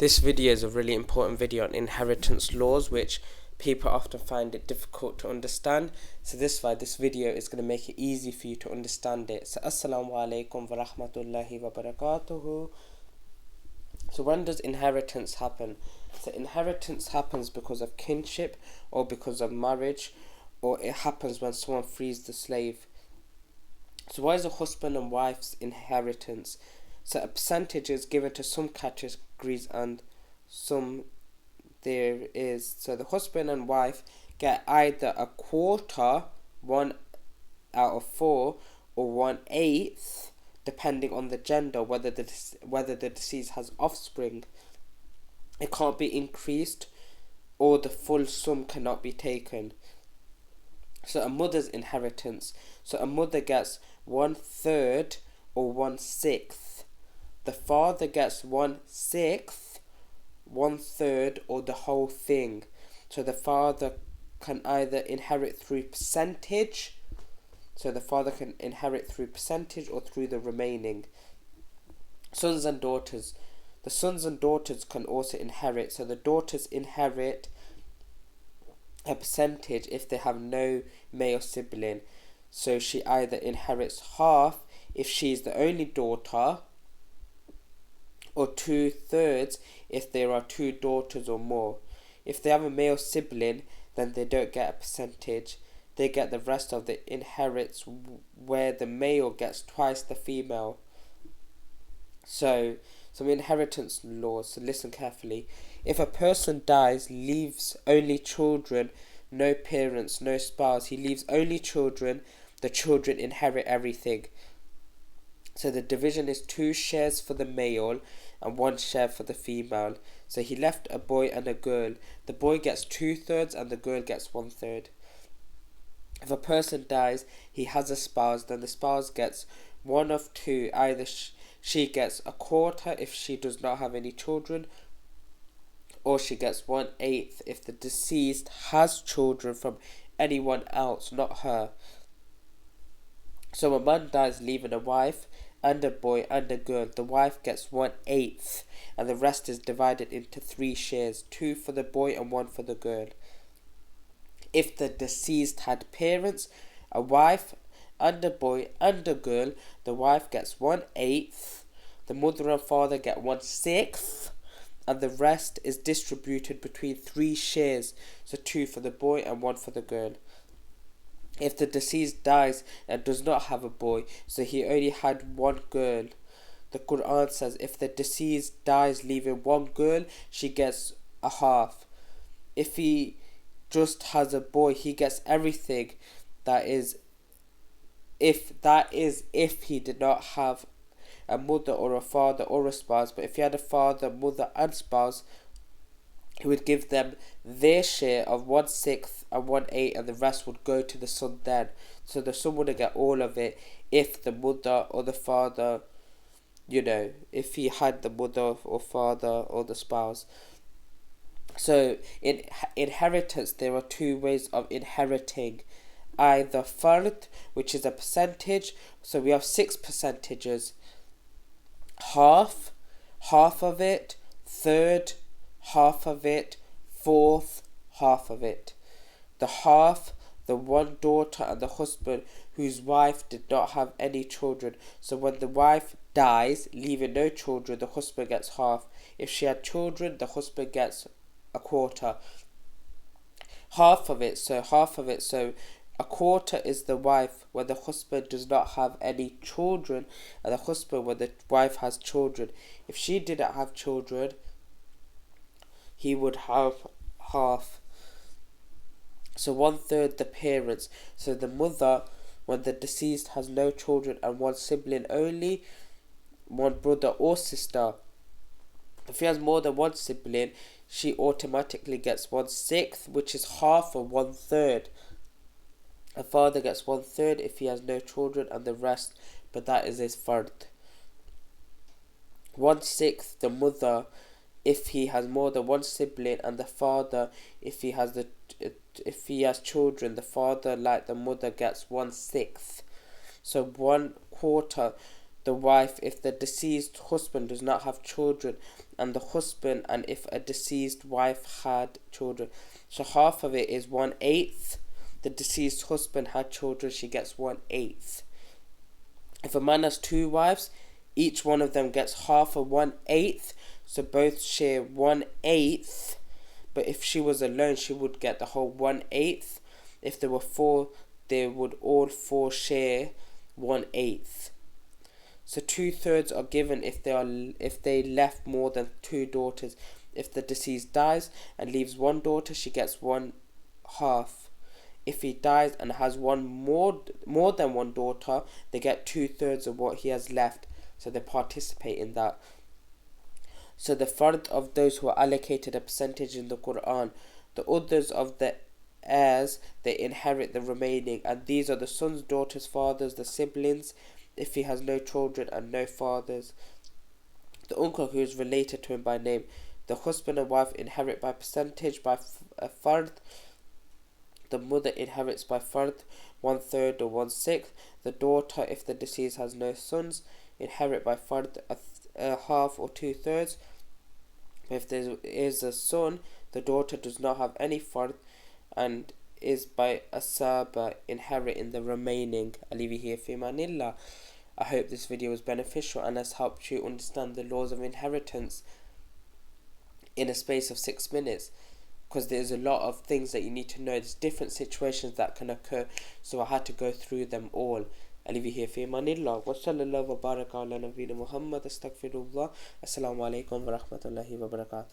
This video is a really important video on inheritance laws, which people often find it difficult to understand. So this video is going to make it easy for you to understand it. So Assalamu alaikum wa rahmatullahi wa barakatuhu. So when does inheritance happen? So inheritance happens because of kinship or because of marriage, or it happens when someone frees the slave. So what is a husband and wife's inheritance? So a percentage is given to some categories and some there is. So the husband and wife get either a quarter, 1/4, or 1/8, depending on the gender, whether the deceased has offspring. It can't be increased, or the full sum cannot be taken. So a mother's inheritance. So a mother gets 1/3 or 1/6. The father gets 1/6, 1/3, or the whole thing. So the father can either inherit through percentage. So the father can inherit through percentage or through the remaining. Sons and daughters. The sons and daughters can also inherit. So the daughters inherit a percentage if they have no male sibling. So she either inherits half if she's the only daughter, or 2/3 if there are two daughters or more. If they have a male sibling, then they don't get a percentage. They get the rest of the inherits, where the male gets twice the female. So some inheritance laws, so listen carefully. If a person dies, leaves only children, no parents, no spouse, he leaves only children, the children inherit everything. So the division is 2 shares for the male and 1 share for the female. So he left a boy and a girl. The boy gets 2/3 and the girl gets 1/3. If a person dies, he has a spouse, then the spouse gets one of two. Either she gets a quarter if she does not have any children, or she gets 1/8 if the deceased has children from anyone else, not her. So a man dies leaving a wife and a boy and a girl. The wife gets 1/8 and the rest is divided into 3 shares, 2 for the boy and 1 for the girl. If the deceased had parents, a wife and a boy and a girl, the wife gets 1/8, the mother and father get 1/6, and the rest is distributed between 3 shares, so 2 for the boy and 1 for the girl. If the deceased dies and does not have a boy, so he only had 1 girl, the Quran says if the deceased dies leaving 1 girl, she gets a half. If he just has a boy, he gets everything. That is if he did not have a mother or a father or a spouse. But if he had a father, mother and spouse, he would give them their share of 1/6 and 1/8, and the rest would go to the son then. So the son wouldn't get all of it if the mother or the father, if he had the mother or father or the spouse. So in inheritance, there are 2 ways of inheriting. Either fard, which is a percentage. So we have 6 percentages. Half of it, third, half of it, fourth, half of it. The half, the 1 daughter and the husband whose wife did not have any children. So when the wife dies, leaving no children, the husband gets half. If she had children, the husband gets a quarter. Half of it, so a quarter is the wife when the husband does not have any children, and the husband when the wife has children. If she didn't have children, he would have half. So 1/3 the parents. So the mother, when the deceased has no children and 1 sibling only, 1 brother or sister. If he has more than 1 sibling, she automatically gets 1/6, which is half of 1/3. A father gets 1/3 if he has no children, and the rest, but that is his fard. 1/6 the mother if he has more than 1 sibling, and the father if he has children. The father, like the mother, gets 1/6. So 1/4 the wife if the deceased husband does not have children, and the husband, and if a deceased wife had children. So half of it is 1/8. The deceased husband had children, she gets 1/8. If a man has 2 wives, each one of them gets half of 1/8, so both share 1/8. But if she was alone, she would get the whole 1/8. If there were 4, they would all 4 share 1/8. So 2/3 are given if they left more than 2 daughters. If the deceased dies and leaves 1 daughter, she gets 1/2. If he dies and has more than 1 daughter, they get 2/3 of what he has left. So they participate in that. So the fard of those who are allocated a percentage in the Quran, the others of the heirs, they inherit the remaining, and these are the sons, daughters, fathers, the siblings, if he has no children and no fathers, the uncle who is related to him by name. The husband and wife inherit by percentage by fard. The mother inherits by fard, 1/3 or 1/6. The daughter, if the deceased has no sons, inherit by fard, a half or 2/3. If there is a son, the daughter does not have any fard and is by asaba inheriting the remaining. I'll leave you here fi manillah. I hope this video was beneficial and has helped you understand the laws of inheritance in a space of 6 minutes, because there's a lot of things that you need to know. There's different situations that can occur, so I had to go through them all. I'll leave you here fi manillah. Wa sallallahu wa baraka ala nabina Muhammad. Astaghfirullah. Assalamu alaikum wa rahmatullahi wa barakatuh.